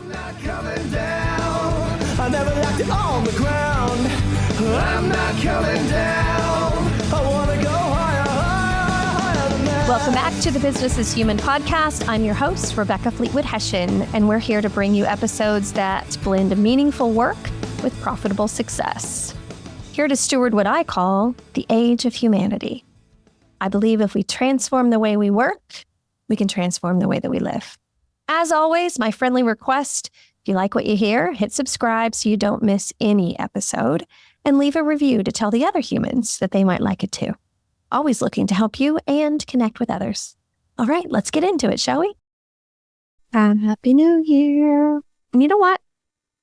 Not coming down. I never left it on the ground. I'm not coming down. I want to go higher, higher, higher than that. Welcome back to the Business is Human podcast. I'm your host, Rebecca Fleetwood Hession, and we're here to bring you episodes that blend meaningful work with profitable success. Here to steward what I call the age of humanity. I believe if we transform the way we work, we can transform the way that we live. As always, my friendly request, if you like what you hear, hit subscribe so you don't miss any episode, and leave a review to tell the other humans that they might like it too. Always looking to help you and connect with others. All right, let's get into it, shall we? Happy New Year. And you know what?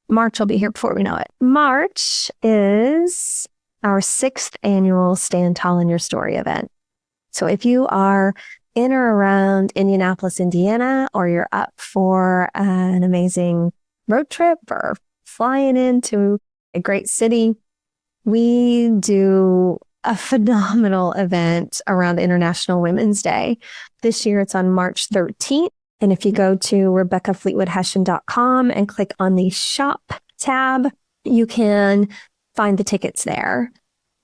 March will be here before we know it. March is our 6th annual Stand Tall in Your Story event. So if you are in or around Indianapolis, Indiana, or you're up for an amazing road trip or flying into a great city, we do a phenomenal event around International Women's Day. This year it's on March 13th. And if you go to RebeccaFleetwoodHession.com and click on the shop tab, you can find the tickets there.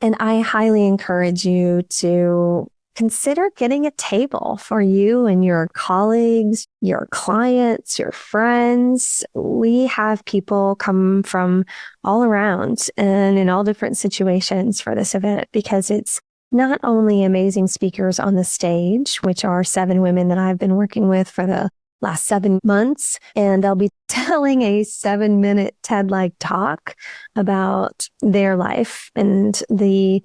And I highly encourage you to consider getting a table for you and your colleagues, your clients, your friends. We have people come from all around and in all different situations for this event because it's not only amazing speakers on the stage, which are 7 women that I've been working with for the last 7 months, and they'll be telling a 7-minute TED-like talk about their life and the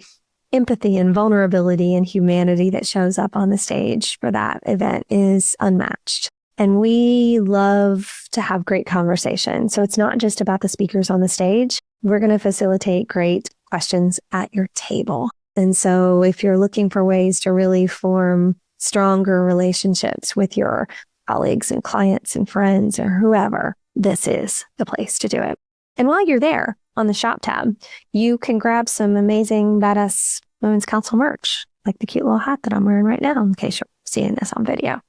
empathy and vulnerability and humanity that shows up on the stage for that event is unmatched. And we love to have great conversation. So it's not just about the speakers on the stage. We're going to facilitate great questions at your table. And so if you're looking for ways to really form stronger relationships with your colleagues and clients and friends or whoever, this is the place to do it. And while you're there on the shop tab, you can grab some amazing badass Women's Council merch, like the cute little hat that I'm wearing right now, in case you're seeing this on video.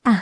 All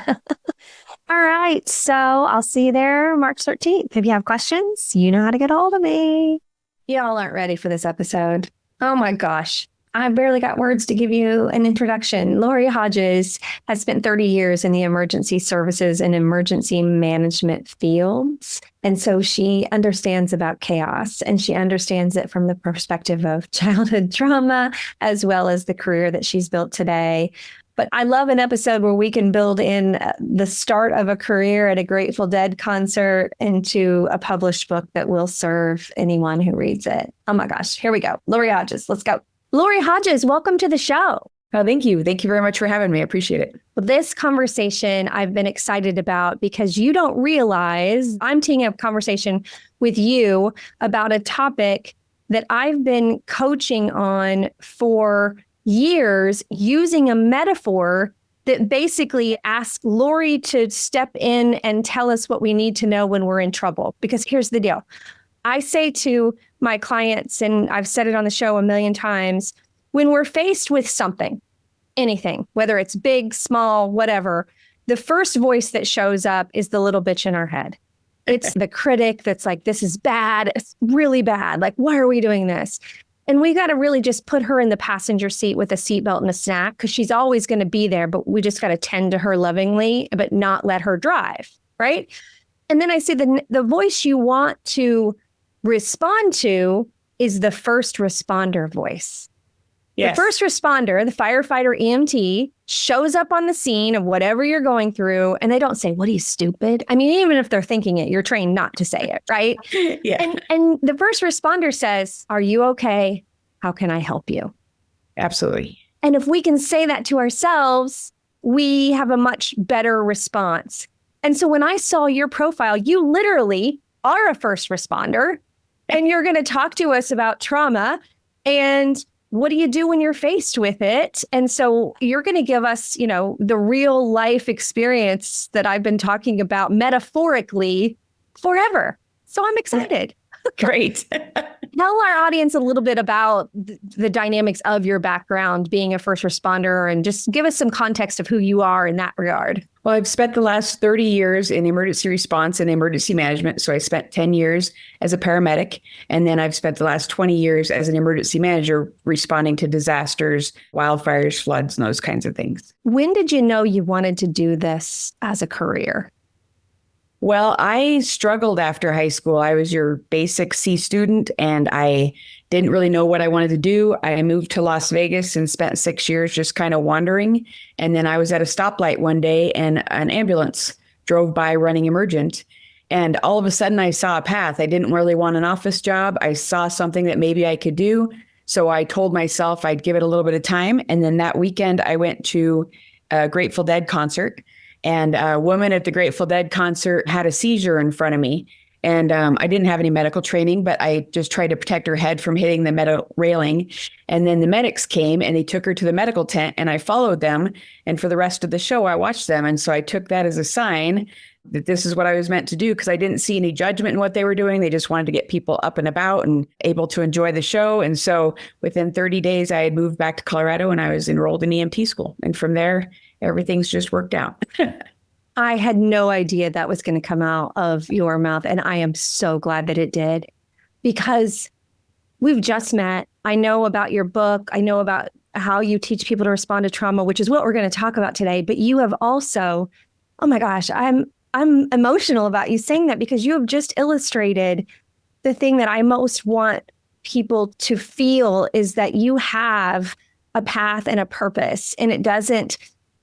right. So I'll see you there March 13th. If you have questions, you know how to get a hold of me. Y'all aren't ready for this episode. Oh my gosh. I barely got words to give you an introduction. Lori Hodges has spent 30 years in the emergency services and emergency management fields. And so she understands about chaos, and she understands it from the perspective of childhood trauma, as well as the career that she's built today. But I love an episode where we can build in the start of a career at a Grateful Dead concert into a published book that will serve anyone who reads it. Oh my gosh, here we go. Lori Hodges, let's go. Lori Hodges, welcome to the show. Oh, thank you. Thank you very much for having me. I appreciate it. Well, this conversation I've been excited about because you don't realize I'm teeing up a conversation with you about a topic that I've been coaching on for years using a metaphor that basically asks Lori to step in and tell us what we need to know when we're in trouble. Because here's the deal. I say to my clients, and I've said it on the show a million times, when we're faced with something, anything, whether it's big, small, whatever, the first voice that shows up is the little bitch in our head. It's the critic that's like, this is bad. It's really bad. Like, why are we doing this? And we got to really just put her in the passenger seat with a seatbelt and a snack because she's always going to be there, but we just got to tend to her lovingly, but not let her drive, right? And then I say the voice you want to respond to is the first responder voice. Yes. The first responder, the firefighter, EMT, shows up on the scene of whatever you're going through, and they don't say, "What are you, stupid?" I mean, even if they're thinking it, you're trained not to say it, right? Yeah. And the first responder says, "Are you okay? How can I help you?" Absolutely. And if we can say that to ourselves, we have a much better response. And so when I saw your profile, you literally are a first responder, and you're going to talk to us about trauma and what do you do when you're faced with it? And so you're going to give us, the real life experience that I've been talking about metaphorically forever. So I'm excited. Great. Tell our audience a little bit about the dynamics of your background being a first responder and just give us some context of who you are in that regard. Well, I've spent the last 30 years in emergency response and emergency management. So I spent 10 years as a paramedic, and then I've spent the last 20 years as an emergency manager responding to disasters, wildfires, floods, and those kinds of things. When did you know you wanted to do this as a career? Well, I struggled after high school. I was your basic C student, and I didn't really know what I wanted to do. I moved to Las Vegas and spent 6 years just kind of wandering. And then I was at a stoplight one day, and an ambulance drove by running emergent. And all of a sudden, I saw a path. I didn't really want an office job. I saw something that maybe I could do. So I told myself I'd give it a little bit of time. And then that weekend, I went to a Grateful Dead concert. And a woman at the Grateful Dead concert had a seizure in front of me. And I didn't have any medical training, but I just tried to protect her head from hitting the metal railing. And then the medics came and they took her to the medical tent, and I followed them. And for the rest of the show, I watched them. And so I took that as a sign that this is what I was meant to do, because I didn't see any judgment in what they were doing. They just wanted to get people up and about and able to enjoy the show. And so within 30 days, I had moved back to Colorado and I was enrolled in EMT school. And from there, everything's just worked out. I had no idea that was going to come out of your mouth. And I am so glad that it did, because we've just met. I know about your book. I know about how you teach people to respond to trauma, which is what we're going to talk about today. But you have also, oh my gosh, I'm emotional about you saying that, because you have just illustrated the thing that I most want people to feel is that you have a path and a purpose, and it doesn't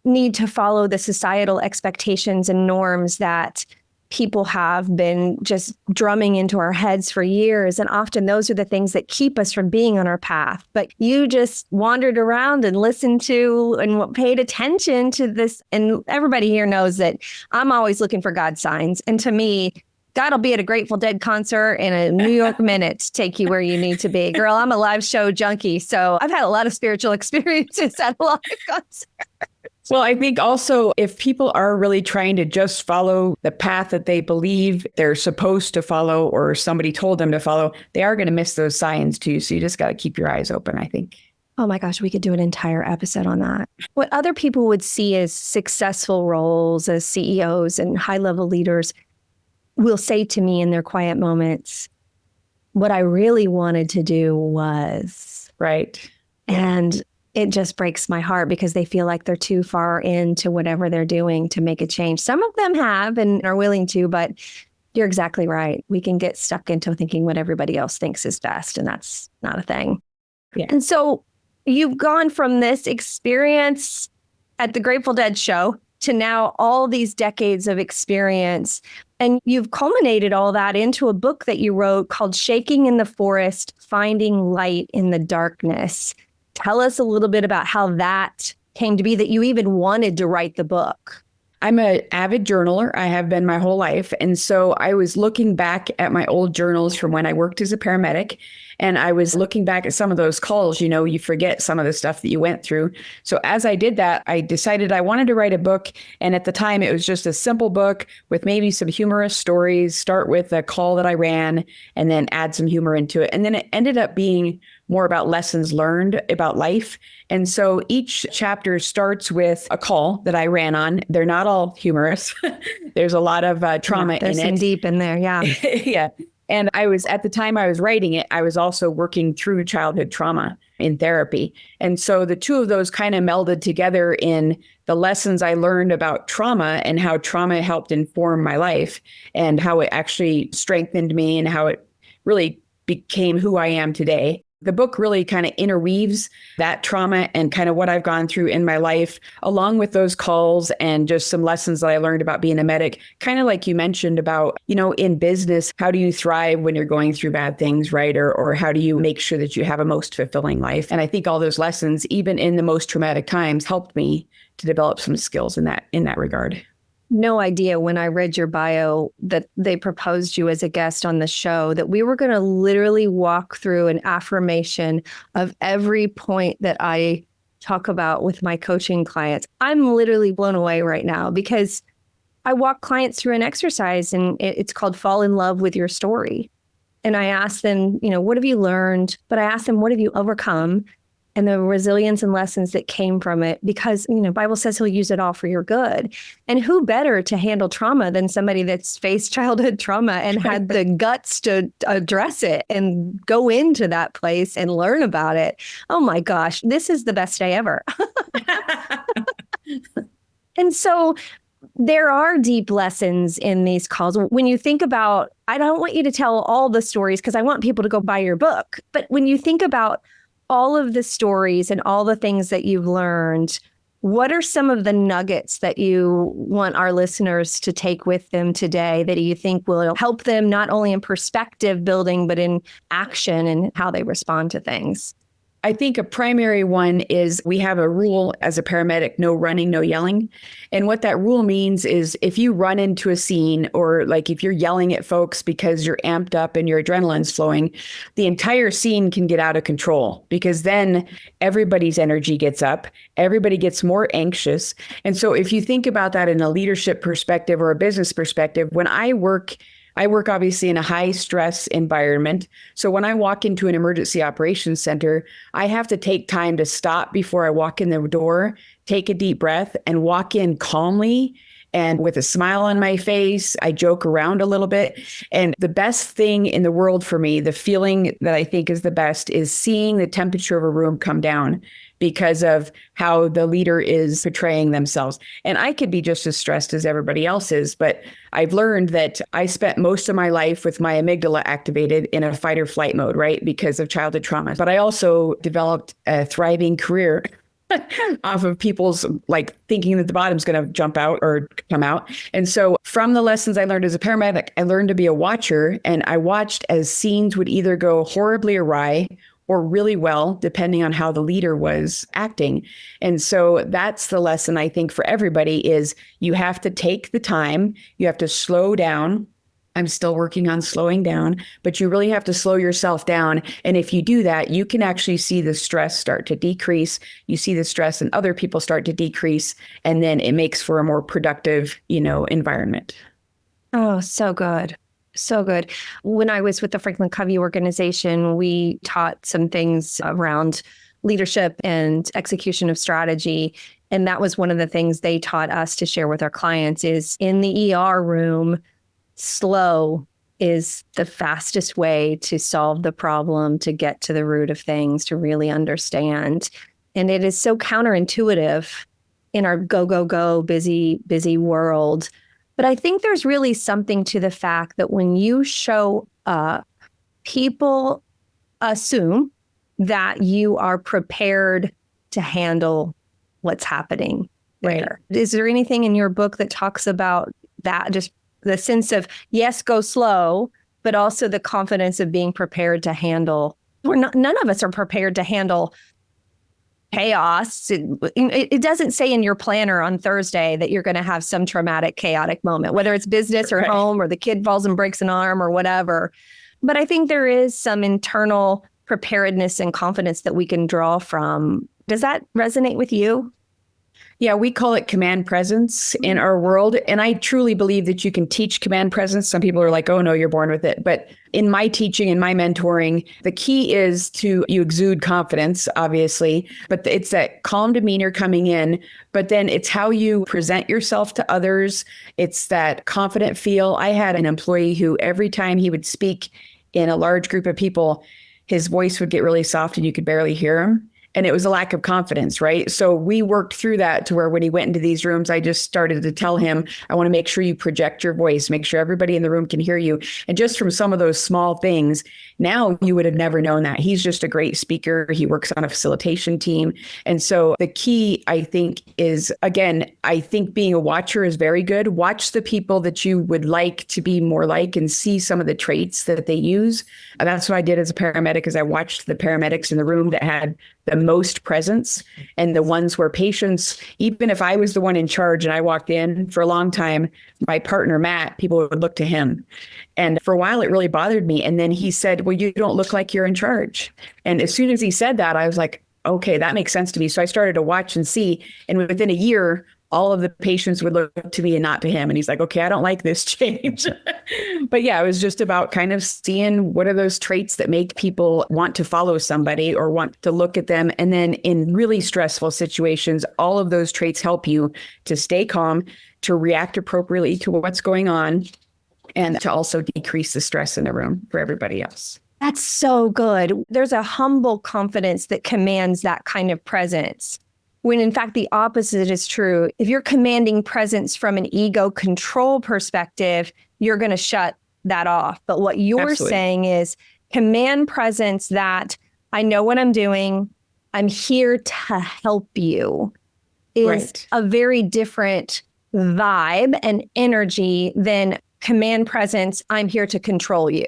need to follow the societal expectations and norms that people have been just drumming into our heads for years. And often those are the things that keep us from being on our path. But you just wandered around and listened to and paid attention to this. And everybody here knows that I'm always looking for God signs. And to me, God will be at a Grateful Dead concert in a New York minute to take you where you need to be. Girl, I'm a live show junkie. So I've had a lot of spiritual experiences at a lot of concerts. Well, I think also if people are really trying to just follow the path that they believe they're supposed to follow, or somebody told them to follow, they are going to miss those signs too. So you just got to keep your eyes open, I think. Oh my gosh, we could do an entire episode on that. What other people would see as successful roles as CEOs and high-level leaders will say to me in their quiet moments, what I really wanted to do was... Right. And it just breaks my heart, because they feel like they're too far into whatever they're doing to make a change. Some of them have and are willing to, but you're exactly right. We can get stuck into thinking what everybody else thinks is best, and that's not a thing. Yeah. And so you've gone from this experience at the Grateful Dead show to now all these decades of experience, and you've culminated all that into a book that you wrote called Shaking in the Forest, Finding Light in the Darkness. Tell us a little bit about how that came to be, that you even wanted to write the book. I'm an avid journaler. I have been my whole life. And so I was looking back at my old journals from when I worked as a paramedic. And I was looking back at some of those calls. You know, you forget some of the stuff that you went through. So as I did that, I decided I wanted to write a book. And at the time, it was just a simple book with maybe some humorous stories, start with a call that I ran and then add some humor into it. And then it ended up being more about lessons learned about life. And so each chapter starts with a call that I ran on. They're not all humorous. There's a lot of trauma in it. There's some deep in there, yeah. Yeah. And at the time I was writing it, I was also working through childhood trauma in therapy. And so the two of those kind of melded together in the lessons I learned about trauma and how trauma helped inform my life and how it actually strengthened me and how it really became who I am today. The book really kind of interweaves that trauma and kind of what I've gone through in my life, along with those calls and just some lessons that I learned about being a medic. Kind of like you mentioned about, you know, in business, how do you thrive when you're going through bad things, right? Or how do you make sure that you have a most fulfilling life? And I think all those lessons, even in the most traumatic times, helped me to develop some skills in that regard. No idea when I read your bio that they proposed you as a guest on the show, that we were going to literally walk through an affirmation of every point that I talk about with my coaching clients. I'm literally blown away right now, because I walk clients through an exercise, and it's called Fall in Love with Your Story. And I asked them, what have you learned? But I asked them, what have you overcome? And the resilience and lessons that came from it, because, Bible says he'll use it all for your good. And who better to handle trauma than somebody that's faced childhood trauma and had the guts to address it and go into that place and learn about it. Oh my gosh, this is the best day ever. And so there are deep lessons in these calls. When you think about, I don't want you to tell all the stories because I want people to go buy your book. But when you think about all of the stories and all the things that you've learned, what are some of the nuggets that you want our listeners to take with them today that you think will help them not only in perspective building, but in action and how they respond to things? I think a primary one is we have a rule as a paramedic, no running, no yelling. And what that rule means is if you run into a scene or like if you're yelling at folks because you're amped up and your adrenaline's flowing, the entire scene can get out of control because then everybody's energy gets up, everybody gets more anxious. And so if you think about that in a leadership perspective or a business perspective, when I work obviously in a high stress environment. So when I walk into an emergency operations center, I have to take time to stop before I walk in the door, take a deep breath and walk in calmly and with a smile on my face. I joke around a little bit. And the best thing in the world for me, the feeling that I think is the best, is seeing the temperature of a room come down because of how the leader is portraying themselves. And I could be just as stressed as everybody else is, but I've learned that I spent most of my life with my amygdala activated in a fight or flight mode, right? Because of childhood trauma. But I also developed a thriving career off of people's like thinking that the bottom's going to jump out or come out. And so from the lessons I learned as a paramedic, I learned to be a watcher, and I watched as scenes would either go horribly awry or really well, depending on how the leader was acting. And so that's the lesson I think for everybody is you have to take the time, you have to slow down. I'm still working on slowing down, but you really have to slow yourself down. And if you do that, you can actually see the stress start to decrease. You see the stress in other people start to decrease, and then it makes for a more productive, environment. Oh, so good. So good. When I was with the Franklin Covey organization, we taught some things around leadership and execution of strategy. And that was one of the things they taught us to share with our clients is in the ER room, slow is the fastest way to solve the problem, to get to the root of things, to really understand. And it is so counterintuitive in our go, go, go, busy, busy world. But I think there's really something to the fact that when you show up, people assume that you are prepared to handle what's happening there. Right. Is there anything in your book that talks about that? Just the sense of, yes, go slow, but also the confidence of being prepared to handle. None of us are prepared to handle chaos. It doesn't say in your planner on Thursday that you're going to have some traumatic, chaotic moment, whether it's business or home or the kid falls and breaks an arm or whatever. But I think there is some internal preparedness and confidence that we can draw from. Does that resonate with you? Yeah, we call it command presence in our world. And I truly believe that you can teach command presence. Some people are like, oh, no, you're born with it. But in my teaching and my mentoring, the key is you exude confidence, obviously, but it's that calm demeanor coming in. But then it's how you present yourself to others. It's that confident feel. I had an employee who every time he would speak in a large group of people, his voice would get really soft and you could barely hear him. And it was a lack of confidence, right? So we worked through that to where when he went into these rooms, I just started to tell him, I want to make sure you project your voice, make sure everybody in the room can hear you. And just from some of those small things, now you would have never known that. He's just a great speaker. He works on a facilitation team. And so the key, I think, is, again, I think being a watcher is very good. Watch the people that you would like to be more like and see some of the traits that they use. And that's what I did as a paramedic, is I watched the paramedics in the room that had the most presence and the ones where patients, even if I was the one in charge and I walked in for a long time, my partner, Matt, people would look to him. And for a while, it really bothered me. And then he said, well, you don't look like you're in charge. And as soon as he said that, I was like, okay, that makes sense to me. So I started to watch and see. And within a year, all of the patients would look to me and not to him. And he's like, okay, I don't like this change. But yeah, it was just about kind of seeing what are those traits that make people want to follow somebody or want to look at them. And then in really stressful situations, all of those traits help you to stay calm, to react appropriately to what's going on, and to also decrease the stress in the room for everybody else. That's so good. There's a humble confidence that commands that kind of presence, when in fact the opposite is true. If you're commanding presence from an ego control perspective, you're going to shut that off. But what you're Absolutely. saying is command presence that I know what I'm doing. I'm here to help you is Right. a very different vibe and energy than command presence. I'm here to control you.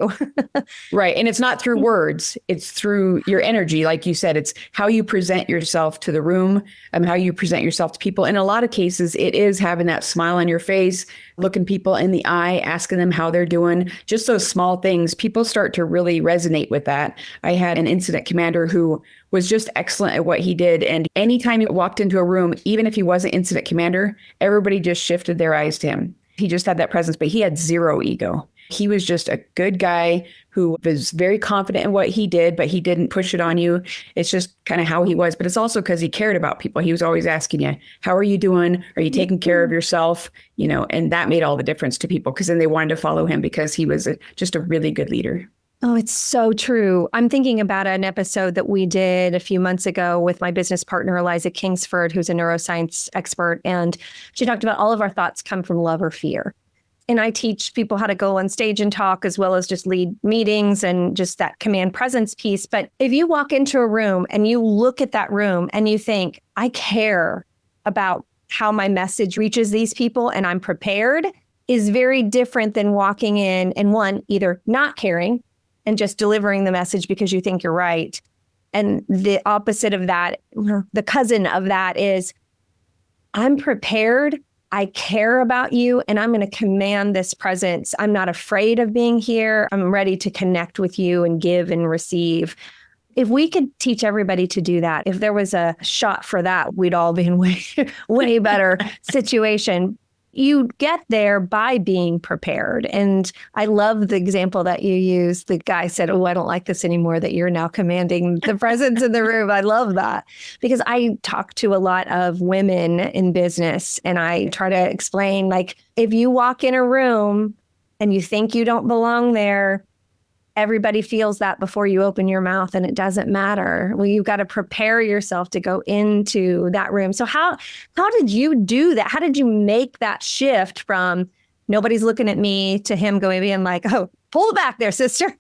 Right. And it's not through words, it's through your energy. Like you said, it's how you present yourself to the room and how you present yourself to people. In a lot of cases, it is having that smile on your face, looking people in the eye, asking them how they're doing. Just those small things, people start to really resonate with that. I had an incident commander who was just excellent at what he did. And anytime he walked into a room, even if he wasn't incident commander, everybody just shifted their eyes to him. He just had that presence, but he had zero ego. He was just a good guy who was very confident in what he did, but he didn't push it on you. It's just kind of how he was. But it's also because he cared about people. He was always asking you, how are you doing? Are you taking care of yourself? You know, and that made all the difference to people because then they wanted to follow him because he was just a really good leader. Oh, it's so true. I'm thinking about an episode that we did a few months ago with my business partner, Eliza Kingsford, who's a neuroscience expert. And she talked about all of our thoughts come from love or fear. And I teach people how to go on stage and talk, as well as just lead meetings and just that command presence piece. But if you walk into a room and you look at that room and you think, I care about how my message reaches these people and I'm prepared, is very different than walking in and one, either not caring and just delivering the message because you think you're right. And the opposite of that, the cousin of that is, I'm prepared, I care about you, and I'm going to command this presence. I'm not afraid of being here. I'm ready to connect with you and give and receive. If we could teach everybody to do that, if there was a shot for that, we'd all be in way better situation. You get there by being prepared. And I love the example that you used. The guy said, oh, I don't like this anymore, that you're now commanding the presence in the room. I love that because I talk to a lot of women in business and I try to explain, like, if you walk in a room and you think you don't belong there, everybody feels that before you open your mouth, and it doesn't matter. Well, you've got to prepare yourself to go into that room. So how did you do that? How did you make that shift from nobody's looking at me to him going being like, oh, pull back there, sister?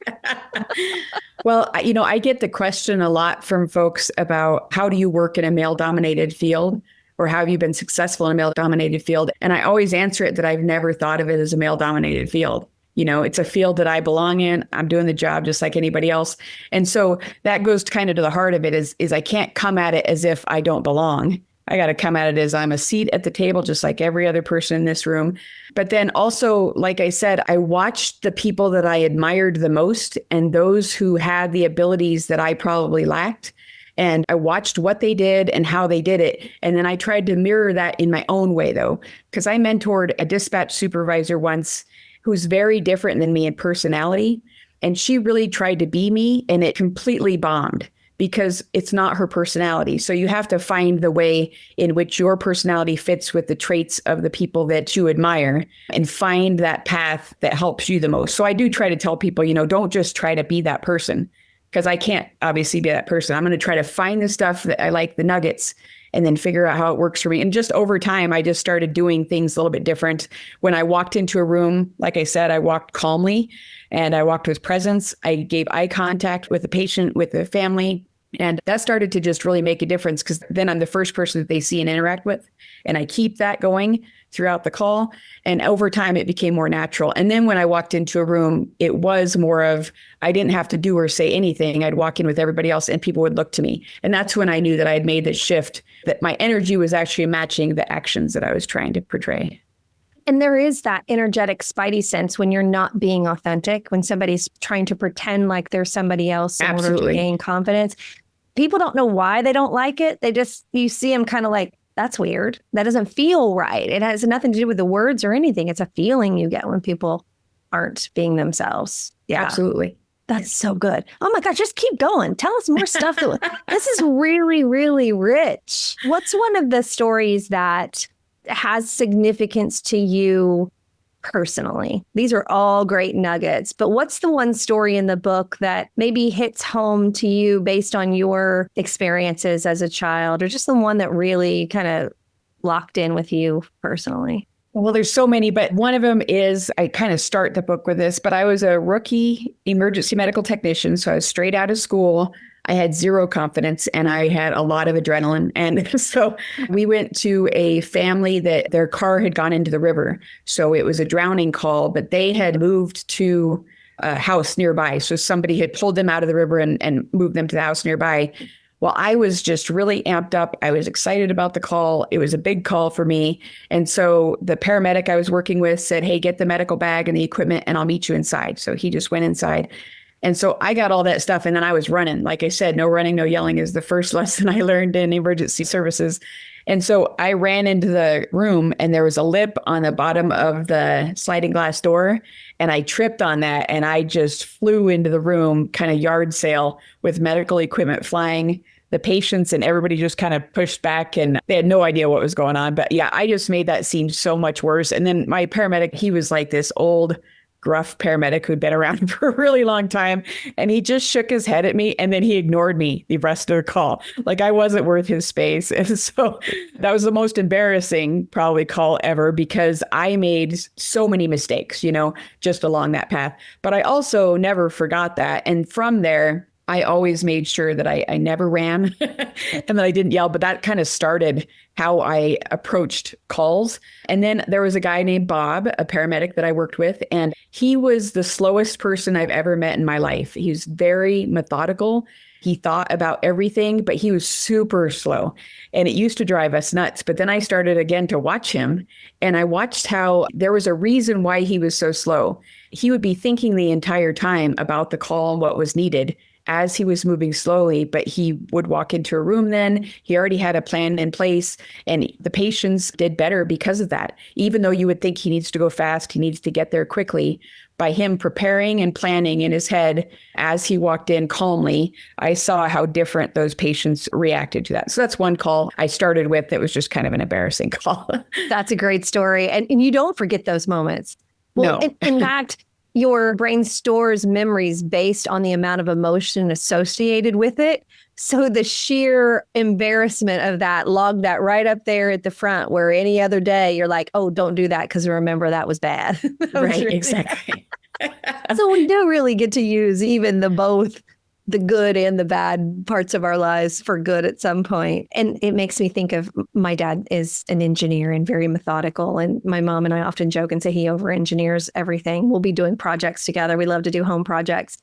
Well, you know, I get the question a lot from folks about how do you work in a male-dominated field, or how have you been successful in a male-dominated field? And I always answer it that I've never thought of it as a male-dominated field. You know, it's a field that I belong in. I'm doing the job just like anybody else. And so that goes kind of to the heart of it is I can't come at it as if I don't belong. I got to come at it as I'm a seat at the table, just like every other person in this room. But then also, like I said, I watched the people that I admired the most and those who had the abilities that I probably lacked. And I watched what they did and how they did it. And then I tried to mirror that in my own way, though, because I mentored a dispatch supervisor once who's very different than me in personality. And she really tried to be me, and it completely bombed because it's not her personality. So you have to find the way in which your personality fits with the traits of the people that you admire and find that path that helps you the most. So I do try to tell people, you know, don't just try to be that person, because I can't obviously be that person. I'm going to try to find the stuff that I like, the nuggets, and then figure out how it works for me. And just over time, I just started doing things a little bit different. When I walked into a room, like I said, I walked calmly and I walked with presence. I gave eye contact with the patient, with the family. And that started to just really make a difference, because then I'm the first person that they see and interact with. And I keep that going throughout the call. And over time, it became more natural. And then when I walked into a room, it was more of, I didn't have to do or say anything. I'd walk in with everybody else and people would look to me. And that's when I knew that I had made the shift, that my energy was actually matching the actions that I was trying to portray. And there is that energetic spidey sense when you're not being authentic, when somebody's trying to pretend like they're somebody else in order to Absolutely. gain confidence. People don't know why they don't like it. You see them kind of like That's weird. That doesn't feel right. It has nothing to do with the words or anything. It's a feeling you get when people aren't being themselves. Yeah. Absolutely. That's so good. Oh my gosh, just keep going. Tell us more stuff. This is really, really rich. What's one of the stories that has significance to you personally? These are all great nuggets, but what's the one story in the book that maybe hits home to you based on your experiences as a child, or just the one that really kind of locked in with you personally? Well, there's so many, but one of them is, I kind of start the book with this, but I was a rookie emergency medical technician. So I was straight out of school. I had zero confidence and I had a lot of adrenaline. And so we went to a family that their car had gone into the river. So it was a drowning call, but they had moved to a house nearby. So somebody had pulled them out of the river and moved them to the house nearby. Well, I was just really amped up. I was excited about the call. It was a big call for me. And so the paramedic I was working with said, hey, get the medical bag and the equipment and I'll meet you inside. So he just went inside. And so I got all that stuff and then I was running. Like I said, no running, no yelling is the first lesson I learned in emergency services. And so I ran into the room and there was a lip on the bottom of the sliding glass door. And I tripped on that and I just flew into the room, kind of yard sale with medical equipment flying. The patients and everybody just kind of pushed back and they had no idea what was going on. But yeah, I just made that seem so much worse. And then my paramedic, he was like this old, gruff paramedic who'd been around for a really long time. And he just shook his head at me and then he ignored me the rest of the call. Like I wasn't worth his space. And so that was the most embarrassing probably call ever because I made so many mistakes, just along that path. But I also never forgot that. And from there, I always made sure that I never ran and that I didn't yell, but that kind of started how I approached calls. And then there was a guy named Bob, a paramedic that I worked with, and he was the slowest person I've ever met in my life. He was very methodical. He thought about everything, but he was super slow. And it used to drive us nuts. But then I started again to watch him. And I watched how there was a reason why he was so slow. He would be thinking the entire time about the call and what was needed as he was moving slowly, but he would walk into a room then. He already had a plan in place and the patients did better because of that. Even though you would think he needs to go fast, he needs to get there quickly. By him preparing and planning in his head as he walked in calmly, I saw how different those patients reacted to that. So that's one call I started with that was just kind of an embarrassing call. That's a great story. And you don't forget those moments. Well, No. in fact, your brain stores memories based on the amount of emotion associated with it. So the sheer embarrassment of that, log that right up there at the front, where any other day you're like, oh, don't do that because remember that was bad. That was Right, really exactly. So we do really get to use even both the good and the bad parts of our lives for good at some point. And it makes me think of my dad is an engineer and very methodical. And my mom and I often joke and say he over engineers everything. We'll be doing projects together. We love to do home projects.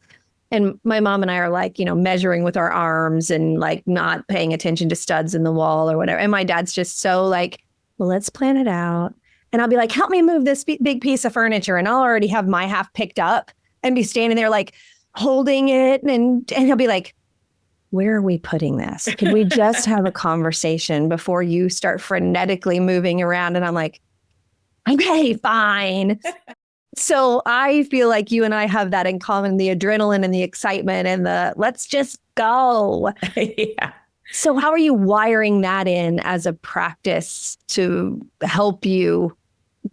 And my mom and I are like, measuring with our arms and like not paying attention to studs in the wall or whatever. And my dad's just so like, well, let's plan it out. And I'll be like, help me move this big piece of furniture. And I'll already have my half picked up and be standing there like holding it. And he'll be like, where are we putting this? Can we just have a conversation before you start frenetically moving around? And I'm like, okay, fine. So I feel like you and I have that in common, the adrenaline and the excitement and the let's just go. Yeah. So how are you wiring that in as a practice to help you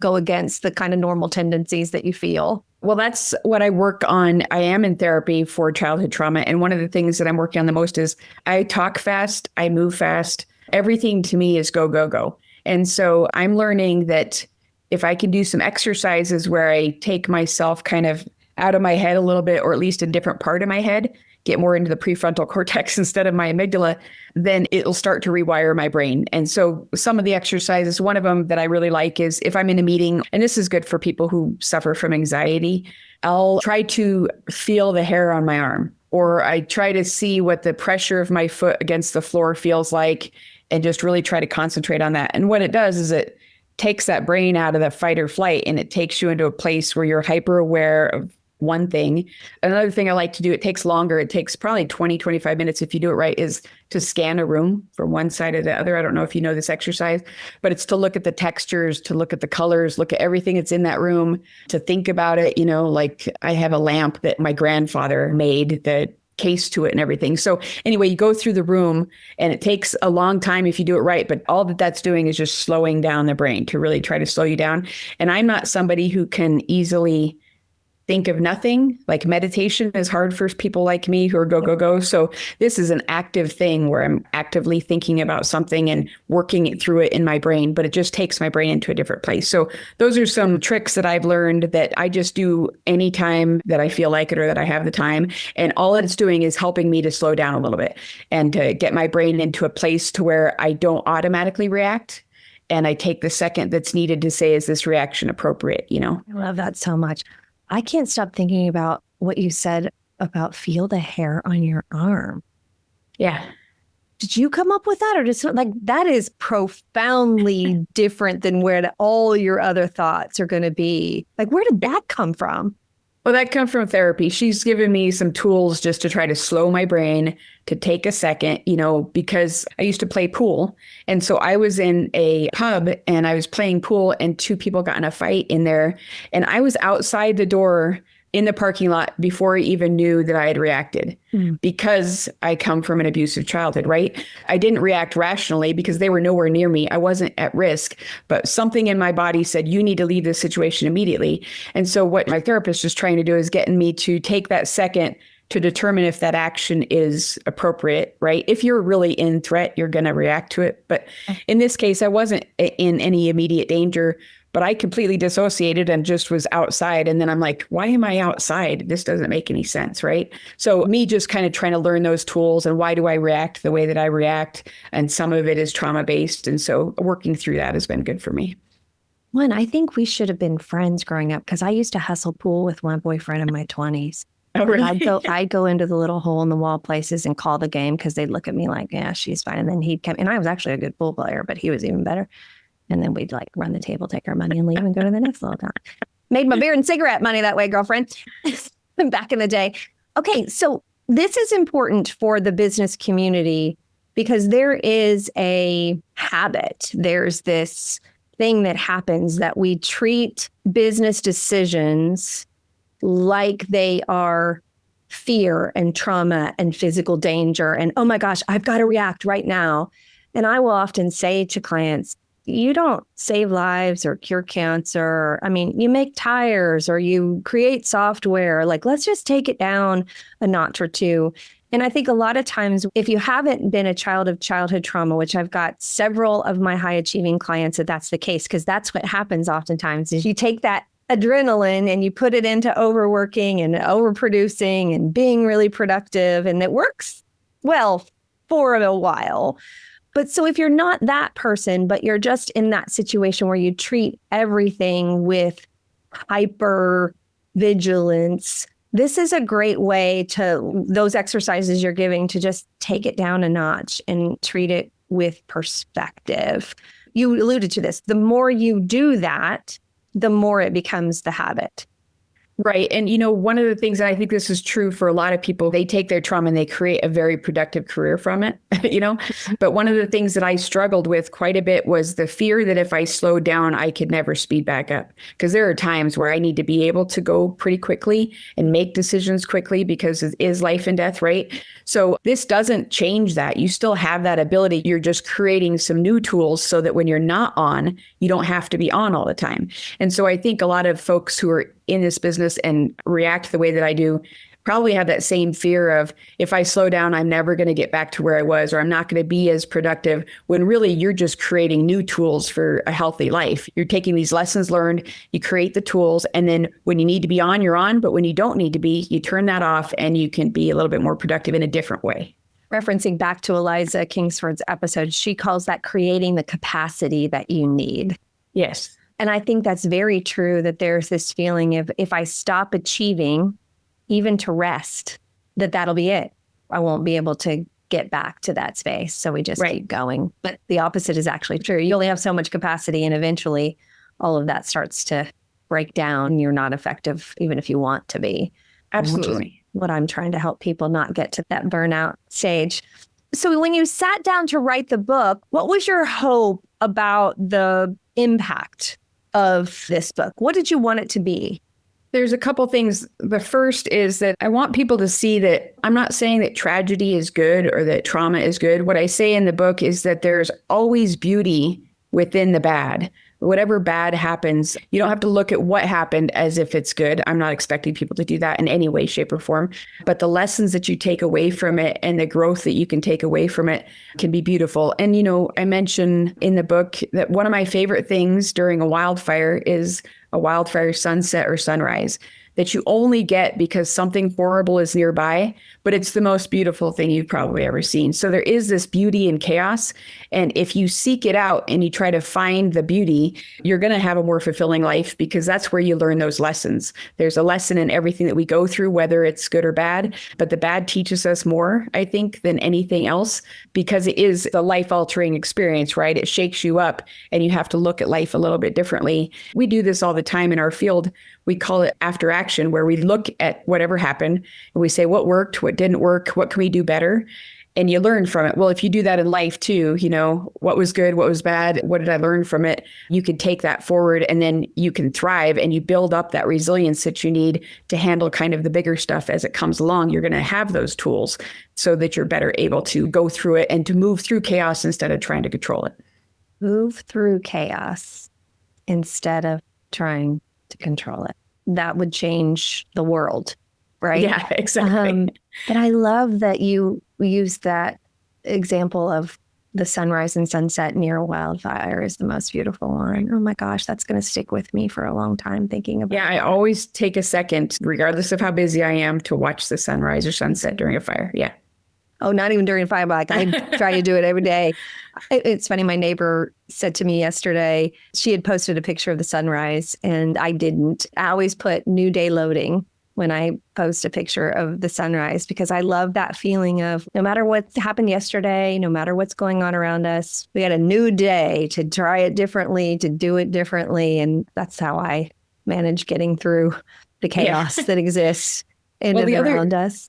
go against the kind of normal tendencies that you feel? Well, that's what I work on. I am in therapy for childhood trauma. And one of the things that I'm working on the most is I talk fast, I move fast. Everything to me is go, go, go. And so I'm learning that if I can do some exercises where I take myself kind of out of my head a little bit, or at least a different part of my head, get more into the prefrontal cortex instead of my amygdala, then it'll start to rewire my brain. And so some of the exercises, one of them that I really like is if I'm in a meeting, and this is good for people who suffer from anxiety, I'll try to feel the hair on my arm, or I try to see what the pressure of my foot against the floor feels like, and just really try to concentrate on that. And what it does is it takes that brain out of the fight or flight, and it takes you into a place where you're hyper aware of one thing. Another thing I like to do, it takes longer. It takes probably 20, 25 minutes if you do it right, is to scan a room from one side to the other. I don't know if you know this exercise, but it's to look at the textures, to look at the colors, look at everything that's in that room, to think about it. Like I have a lamp that my grandfather made, the case to it and everything. So anyway, you go through the room and it takes a long time if you do it right, but all that's doing is just slowing down the brain to really try to slow you down. And I'm not somebody who can easily think of nothing. Like meditation is hard for people like me who are go. So this is an active thing where I'm actively thinking about something and working it through it in my brain, but it just takes my brain into a different place. So those are some tricks that I've learned that I just do anytime that I feel like it or that I have the time. And all it's doing is helping me to slow down a little bit and to get my brain into a place to where I don't automatically react. And I take the second that's needed to say, is this reaction appropriate? I love that so much. I can't stop thinking about what you said about feel the hair on your arm. Yeah. Did you come up with that, or just like that is profoundly different than where all your other thoughts are going to be? Like, where did that come from? Well, that comes from therapy. She's given me some tools just to try to slow my brain, to take a second, because I used to play pool. And so I was in a pub and I was playing pool and two people got in a fight in there. And I was outside the door in the parking lot before I even knew that I had reacted because I come from an abusive childhood, right? I didn't react rationally because they were nowhere near me. I wasn't at risk, but something in my body said, you need to leave this situation immediately. And so what my therapist is trying to do is getting me to take that second to determine if that action is appropriate, right? If you're really in threat, you're going to react to it. But in this case, I wasn't in any immediate danger, but I completely dissociated and just was outside. And then I'm like, why am I outside? This doesn't make any sense, right? So me just kind of trying to learn those tools and why do I react the way that I react? And some of it is trauma-based. And so working through that has been good for me. One, I think we should have been friends growing up because I used to hustle pool with one boyfriend in my 20s. Oh, really? I'd go into the little hole in the wall places and call the game because they'd look at me like, yeah, she's fine. And then he'd come, and I was actually a good pool player, but he was even better. And then we'd like run the table, take our money and leave and go to the next little town. Made my beer and cigarette money that way, girlfriend. Back in the day. Okay, so this is important for the business community because there is a habit. There's this thing that happens that we treat business decisions like they are fear and trauma and physical danger. And, oh my gosh, I've got to react right now. And I will often say to clients, you don't save lives or cure cancer. I mean, you make tires or you create software. Like, let's just take it down a notch or two. And I think a lot of times, if you haven't been a child of childhood trauma, which I've got several of my high achieving clients that's the case, because that's what happens oftentimes is you take that adrenaline and you put it into overworking and overproducing and being really productive. And it works well for a while. But so if you're not that person, but you're just in that situation where you treat everything with hyper vigilance, this is a great way to, those exercises you're giving, to just take it down a notch and treat it with perspective. You alluded to this. The more you do that, the more it becomes the habit. Right. And, one of the things, and I think this is true for a lot of people, they take their trauma and they create a very productive career from it, But one of the things that I struggled with quite a bit was the fear that if I slowed down, I could never speed back up. Because there are times where I need to be able to go pretty quickly and make decisions quickly because it is life and death, right? So this doesn't change that. You still have that ability. You're just creating some new tools so that when you're not on, you don't have to be on all the time. And so I think a lot of folks who are in this business and react the way that I do probably have that same fear of, if I slow down, I'm never going to get back to where I was, or I'm not going to be as productive, when really you're just creating new tools for a healthy life. You're taking these lessons learned, you create the tools, and then when you need to be on, you're on, but when you don't need to be, you turn that off and you can be a little bit more productive in a different way. Referencing back to Eliza Kingsford's episode, she calls that creating the capacity that you need. Yes. And I think that's very true, that there's this feeling of, if I stop achieving, even to rest, that'll be it. I won't be able to get back to that space. So we just keep going. But the opposite is actually true. You only have so much capacity, and eventually all of that starts to break down. You're not effective, even if you want to be. Absolutely. What I'm trying to help people not get to that burnout stage. So when you sat down to write the book, what was your hope about the impact of this book? What did you want it to be? There's a couple things. The first is that I want people to see that I'm not saying that tragedy is good or that trauma is good. What I say in the book is that there's always beauty within the bad. Whatever bad happens, you don't have to look at what happened as if it's good. I'm not expecting people to do that in any way, shape, or form. But the lessons that you take away from it and the growth that you can take away from it can be beautiful. And, I mention in the book that one of my favorite things during a wildfire is a wildfire sunset or sunrise that you only get because something horrible is nearby, but it's the most beautiful thing you've probably ever seen. So there is this beauty in chaos. And if you seek it out and you try to find the beauty, you're going to have a more fulfilling life because that's where you learn those lessons. There's a lesson in everything that we go through, whether it's good or bad, but the bad teaches us more, I think, than anything else because it is the life-altering experience, right? It shakes you up and you have to look at life a little bit differently. We do this all the time in our field. We call it after action, where we look at whatever happened and we say, what worked, what didn't work, what can we do better? And you learn from it. Well, if you do that in life too, what was good, what was bad, what did I learn from it? You can take that forward and then you can thrive and you build up that resilience that you need to handle kind of the bigger stuff as it comes along. You're going to have those tools so that you're better able to go through it and to move through chaos instead of trying to control it. Move through chaos instead of trying to control it. That would change the world, right? Yeah, exactly. But I love that you use that example of the sunrise and sunset near a wildfire is the most beautiful one. Oh my gosh, that's going to stick with me for a long time thinking about. Yeah, I always take a second, regardless of how busy I am, to watch the sunrise or sunset during a fire. Yeah. Oh, not even during a fire, but I try to do it every day. It's funny. My neighbor said to me yesterday, she had posted a picture of the sunrise and I didn't. I always put new day loading when I post a picture of the sunrise because I love that feeling of no matter what happened yesterday, no matter what's going on around us, we got a new day to try it differently, to do it differently. And that's how I manage getting through the chaos that exists around us.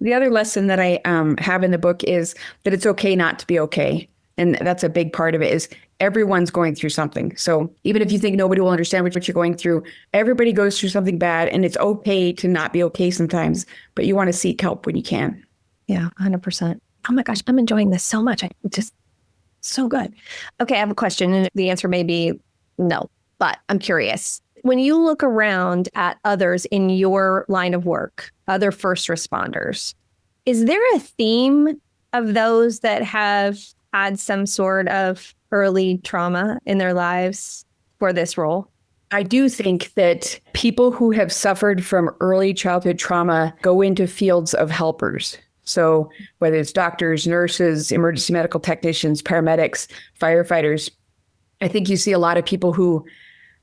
The other lesson that I have in the book is that it's okay not to be okay. And that's a big part of it is everyone's going through something. So even if you think nobody will understand what you're going through, everybody goes through something bad and it's okay to not be okay sometimes, but you want to seek help when you can. Yeah, 100%. Oh my gosh, I'm enjoying this so much. Just so good. Okay, I have a question and the answer may be no, but I'm curious. When you look around at others in your line of work, other first responders, is there a theme of those that have had some sort of early trauma in their lives for this role? I do think that people who have suffered from early childhood trauma go into fields of helpers. So whether it's doctors, nurses, emergency medical technicians, paramedics, firefighters, I think you see a lot of people who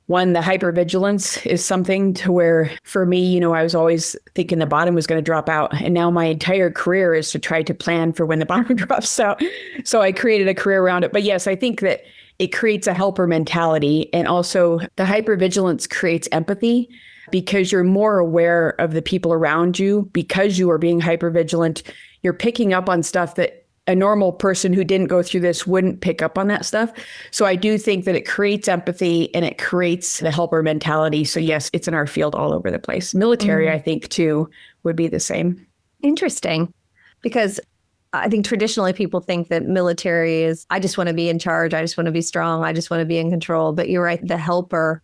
one, the hypervigilance is something to where for me, I was always thinking the bottom was going to drop out. And now my entire career is to try to plan for when the bottom drops out. So I created a career around it. But yes, I think that it creates a helper mentality. And also the hypervigilance creates empathy because you're more aware of the people around you because you are being hypervigilant. You're picking up on stuff that a normal person who didn't go through this wouldn't pick up on that stuff. So I do think that it creates empathy and it creates the helper mentality. So yes, it's in our field all over the place. Military, I think, too, would be the same. Interesting. Because I think traditionally people think that military is, I just want to be in charge. I just want to be strong. I just want to be in control. But you're right, the helper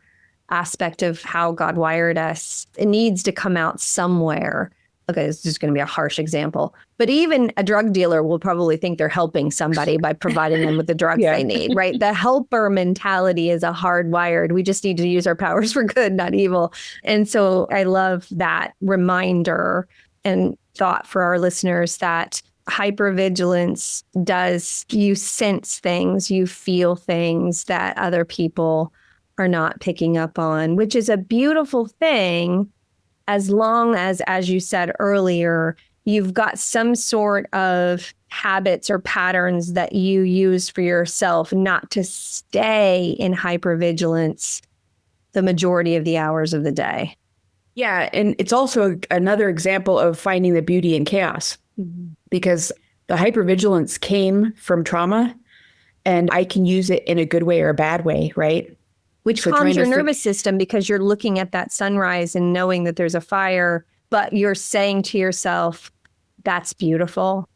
aspect of how God wired us, it needs to come out somewhere. Okay, it's just going to be a harsh example. But even a drug dealer will probably think they're helping somebody by providing them with the drugs they need, right? The helper mentality is a hardwired. We just need to use our powers for good, not evil. And so I love that reminder and thought for our listeners that hypervigilance does, you sense things, you feel things that other people are not picking up on, which is a beautiful thing. As long as you said earlier, you've got some sort of habits or patterns that you use for yourself, not to stay in hypervigilance the majority of the hours of the day. Yeah. And it's also another example of finding the beauty in chaos, because the hypervigilance came from trauma, and I can use it in a good way or a bad way, right? Which So calms trying to your think- nervous system because you're looking at that sunrise and knowing that there's a fire, but you're saying to yourself, that's beautiful.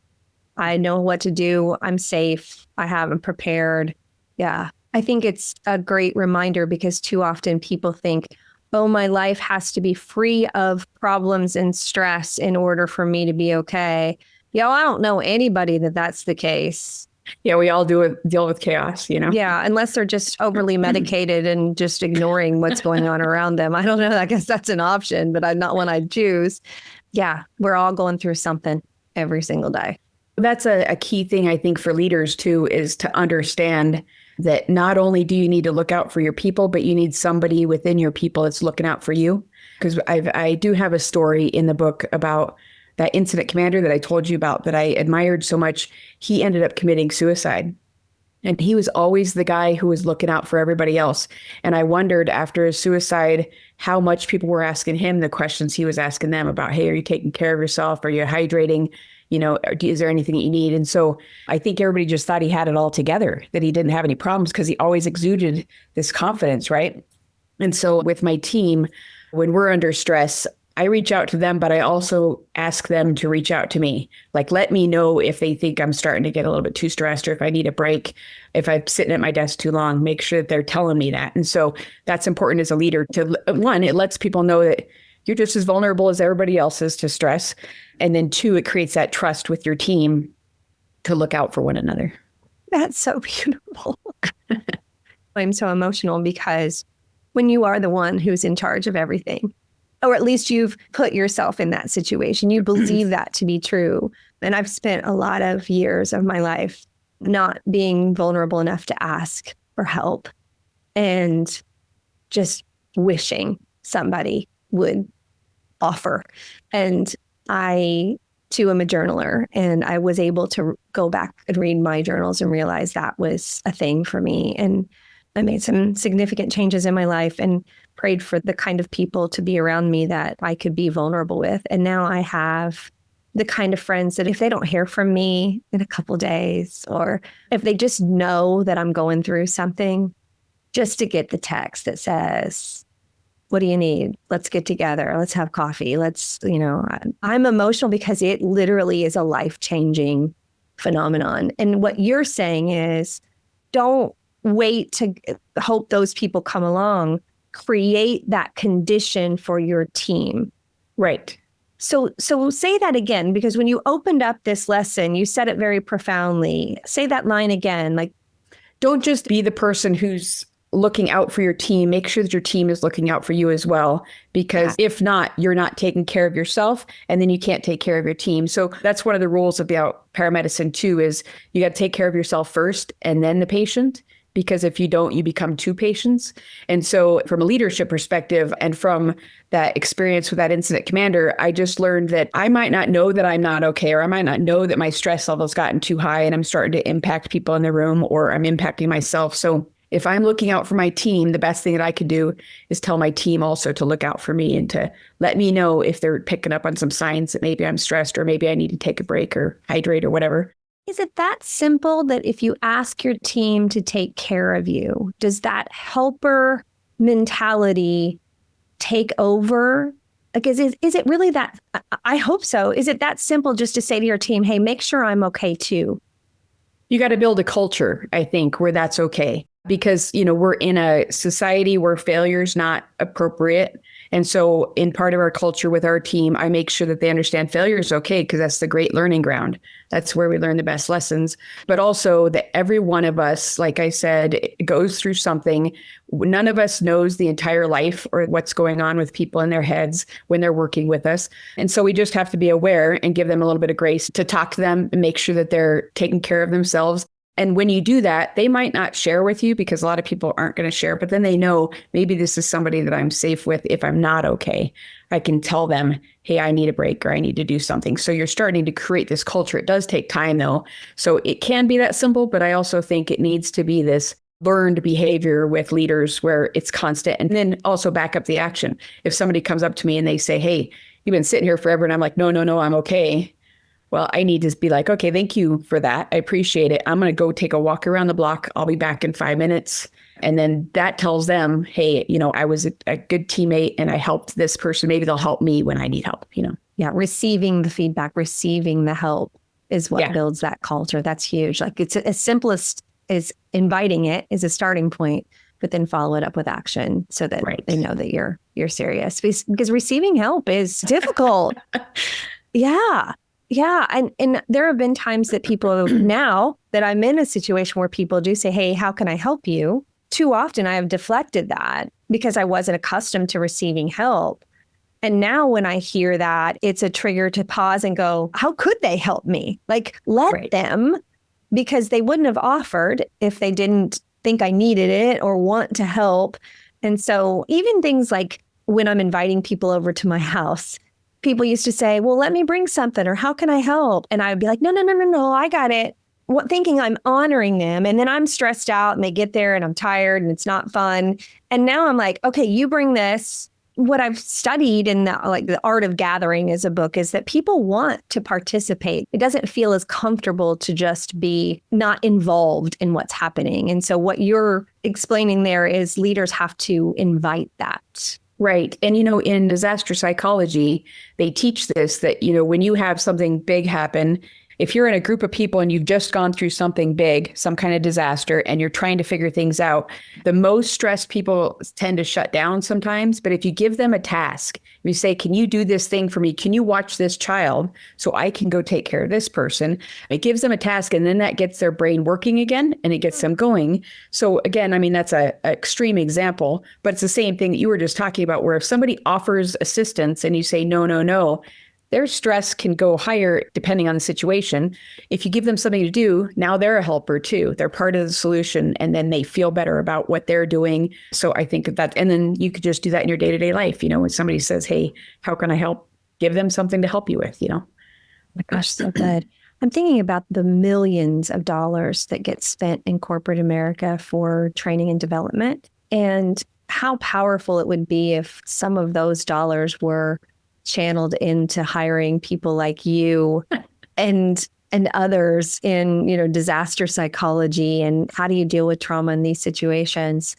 I know what to do. I'm safe. I haven't prepared. Yeah. I think it's a great reminder because too often people think, oh, my life has to be free of problems and stress in order for me to be okay. Yeah, well, I don't know anybody that's the case. Yeah, we all deal with chaos, you know? Yeah, unless they're just overly medicated and just ignoring what's going on around them. I don't know. I guess that's an option, but not one I'd choose. Yeah, we're all going through something every single day. That's a key thing, I think, for leaders, too, is to understand that not only do you need to look out for your people, but you need somebody within your people that's looking out for you. Because I do have a story in the book about that incident commander that I told you about that I admired so much. He ended up committing suicide. And he was always the guy who was looking out for everybody else. And I wondered after his suicide how much people were asking him the questions he was asking them about, hey, are you taking care of yourself? Are you hydrating? You know, is there anything that you need? And so I think everybody just thought he had it all together, that he didn't have any problems because he always exuded this confidence, right? And so with my team, when we're under stress, I reach out to them, but I also ask them to reach out to me. Like, let me know if they think I'm starting to get a little bit too stressed or if I need a break. If I'm sitting at my desk too long, make sure that they're telling me that. And so that's important as a leader to, one, it lets people know that you're just as vulnerable as everybody else is to stress. And then two, it creates that trust with your team to look out for one another. That's so beautiful. I'm so emotional because when you are the one who's in charge of everything, or at least you've put yourself in that situation, you believe that to be true. And I've spent a lot of years of my life not being vulnerable enough to ask for help and just wishing somebody would offer. And I, too, am a journaler, and I was able to go back and read my journals and realize that was a thing for me. And I made some significant changes in my life and prayed for the kind of people to be around me that I could be vulnerable with. And now I have the kind of friends that if they don't hear from me in a couple of days, or if they just know that I'm going through something, just to get the text that says, what do you need? Let's get together. Let's have coffee. I'm emotional because it literally is a life-changing phenomenon. And what you're saying is, don't wait to hope those people come along. Create that condition for your team. Right. So say that again, because when you opened up this lesson, you said it very profoundly. Say that line again, like, don't just be the person who's looking out for your team. Make sure that your team is looking out for you as well, because if not, you're not taking care of yourself, and then you can't take care of your team. So that's one of the rules about paramedicine too, is you got to take care of yourself first and then the patient. Because if you don't, you become two patients. And so from a leadership perspective and from that experience with that incident commander, I just learned that I might not know that I'm not okay, or I might not know that my stress level's gotten too high and I'm starting to impact people in the room, or I'm impacting myself. So if I'm looking out for my team, the best thing that I could do is tell my team also to look out for me and to let me know if they're picking up on some signs that maybe I'm stressed, or maybe I need to take a break or hydrate or whatever. is it that simple that if you ask your team to take care of you, does that helper mentality take over? Like, is it really that? I hope so. Is it that simple just to say to your team, hey, make sure I'm okay too? You got to build a culture, I think, where that's okay. Because, we're in a society where failure is not appropriate. And so in part of our culture with our team, I make sure that they understand failure is okay, because that's the great learning ground. That's where we learn the best lessons. But also that every one of us, like I said, goes through something. None of us knows the entire life or what's going on with people in their heads when they're working with us. And so we just have to be aware and give them a little bit of grace to talk to them and make sure that they're taking care of themselves. And when you do that, they might not share with you, because a lot of people aren't going to share, but then they know maybe this is somebody that I'm safe with. If I'm not okay, I can tell them, hey, I need a break, or I need to do something. So you're starting to create this culture. It does take time though. So it can be that simple, but I also think it needs to be this learned behavior with leaders where it's constant, and then also back up the action. If somebody comes up to me and they say, hey, you've been sitting here forever, and I'm like, no, I'm okay. Well, I need to be like, okay, thank you for that. I appreciate it. I'm going to go take a walk around the block. I'll be back in 5 minutes. And then that tells them, hey, I was a good teammate and I helped this person. Maybe they'll help me when I need help, Yeah. Receiving the feedback, receiving the help is what builds that culture. That's huge. Like it's as simplest as inviting it is a starting point, but then follow it up with action so that they know that you're serious, because receiving help is difficult. Yeah. Yeah. And there have been times that people now that I'm in a situation where people do say, hey, how can I help you? Too often I have deflected that because I wasn't accustomed to receiving help. And now when I hear that, it's a trigger to pause and go, how could they help me? Like, let them, because they wouldn't have offered if they didn't think I needed it or want to help. And so even things like when I'm inviting people over to my house, people used to say, well, let me bring something, or how can I help? And I would be like, no, I got it. Thinking I'm honoring them. And then I'm stressed out and they get there and I'm tired and it's not fun. And now I'm like, okay, you bring this. What I've studied in the Art of Gathering as a book is that people want to participate. It doesn't feel as comfortable to just be not involved in what's happening. And so what you're explaining there is leaders have to invite that. Right. And, in disaster psychology, they teach this, that, when you have something big happen, if you're in a group of people and you've just gone through something big, some kind of disaster, and you're trying to figure things out, the most stressed people tend to shut down sometimes. But if you give them a task, you say, can you do this thing for me? Can you watch this child so I can go take care of this person? It gives them a task, and then that gets their brain working again and it gets them going. So again, that's an extreme example, but it's the same thing that you were just talking about, where if somebody offers assistance and you say, no, their stress can go higher depending on the situation. If you give them something to do, now they're a helper too. They're part of the solution, and then they feel better about what they're doing. So I think that, and then you could just do that in your day-to-day life. When somebody says, hey, how can I help? Give them something to help you with, Oh my gosh, so good. I'm thinking about the millions of dollars that get spent in corporate America for training and development, and how powerful it would be if some of those dollars were channeled into hiring people like you and others in, disaster psychology and how do you deal with trauma in these situations,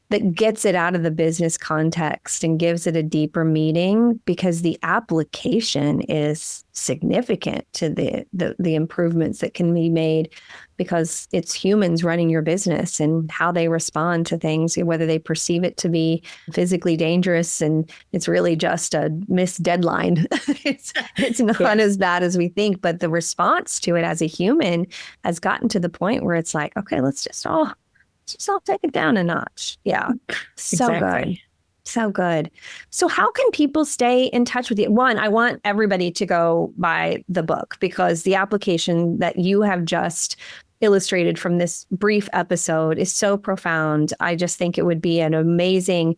that gets it out of the business context and gives it a deeper meaning, because the application is significant to the improvements that can be made, because it's humans running your business and how they respond to things, whether they perceive it to be physically dangerous and it's really just a missed deadline. it's not as bad as we think, but the response to it as a human has gotten to the point where it's like, okay, let's just all take it down a notch. Yeah. So exactly. Good. So good. So how can people stay in touch with you? One, I want everybody to go buy the book, because the application that you have just illustrated from this brief episode is so profound. I just think it would be an amazing,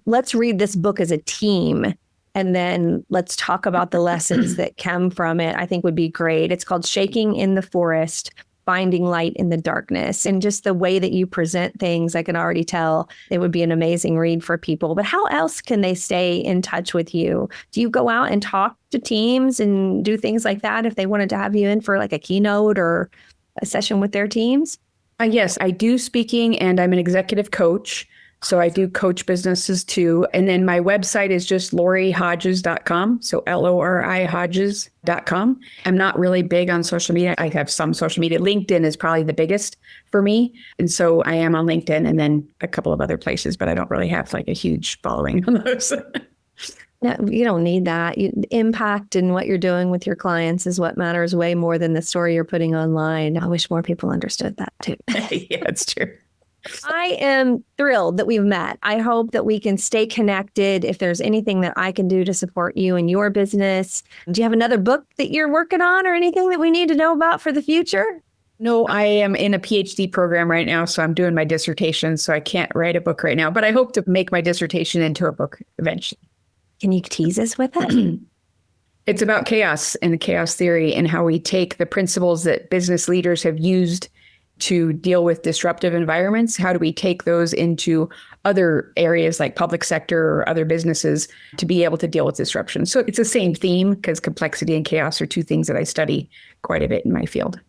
let's read this book as a team, and then let's talk about the lessons that come from it. I think would be great. It's called Shaking in the Forest: Finding Light in the Darkness. And just the way that you present things, I can already tell it would be an amazing read for people. But how else can they stay in touch with you? Do you go out and talk to teams and do things like that if they wanted to have you in for a keynote or a session with their teams? Yes, I do speaking, and I'm an executive coach. So I do coach businesses too. And then my website is just LoriHodges.com. So LORI Hodges.com. I'm not really big on social media. I have some social media. LinkedIn is probably the biggest for me. And so I am on LinkedIn and then a couple of other places, but I don't really have a huge following on those. No, you don't need that. Impact and what you're doing with your clients is what matters way more than the story you're putting online. I wish more people understood that too. Yeah, it's true. I am thrilled that we've met. I hope that we can stay connected. If there's anything that I can do to support you and your business. Do you have another book that you're working on or anything that we need to know about for the future? No, I am in a PhD program right now, so I'm doing my dissertation, so I can't write a book right now, but I hope to make my dissertation into a book eventually. Can you tease us with it? It's about chaos and chaos theory and how we take the principles that business leaders have used to deal with disruptive environments? How do we take those into other areas like public sector or other businesses to be able to deal with disruption? So it's the same theme because complexity and chaos are two things that I study quite a bit in my field.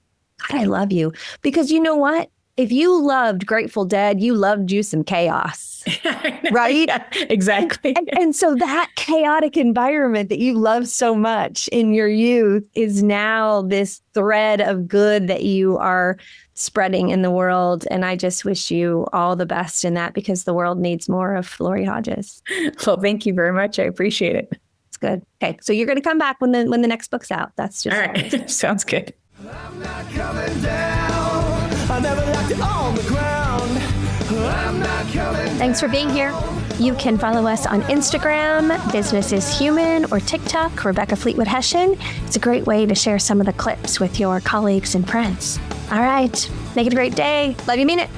God, I love you. Because you know what? If you loved Grateful Dead, you loved you some chaos, right? Yeah, exactly. And so that chaotic environment that you love so much in your youth is now this thread of good that you are spreading in the world. And I just wish you all the best in that because the world needs more of Lori Hodges. Well, thank you very much. I appreciate it. It's good. Okay. So you're going to come back when the next book's out. That's just all right. Sounds good. I'm not coming down. I never left it on the ground. I'm not coming down. Thanks for being here. You can follow us on Instagram, Business is Human, or TikTok, Rebecca Fleetwood Hession. It's a great way to share some of the clips with your colleagues and friends. All right. Make it a great day. Love you, mean it.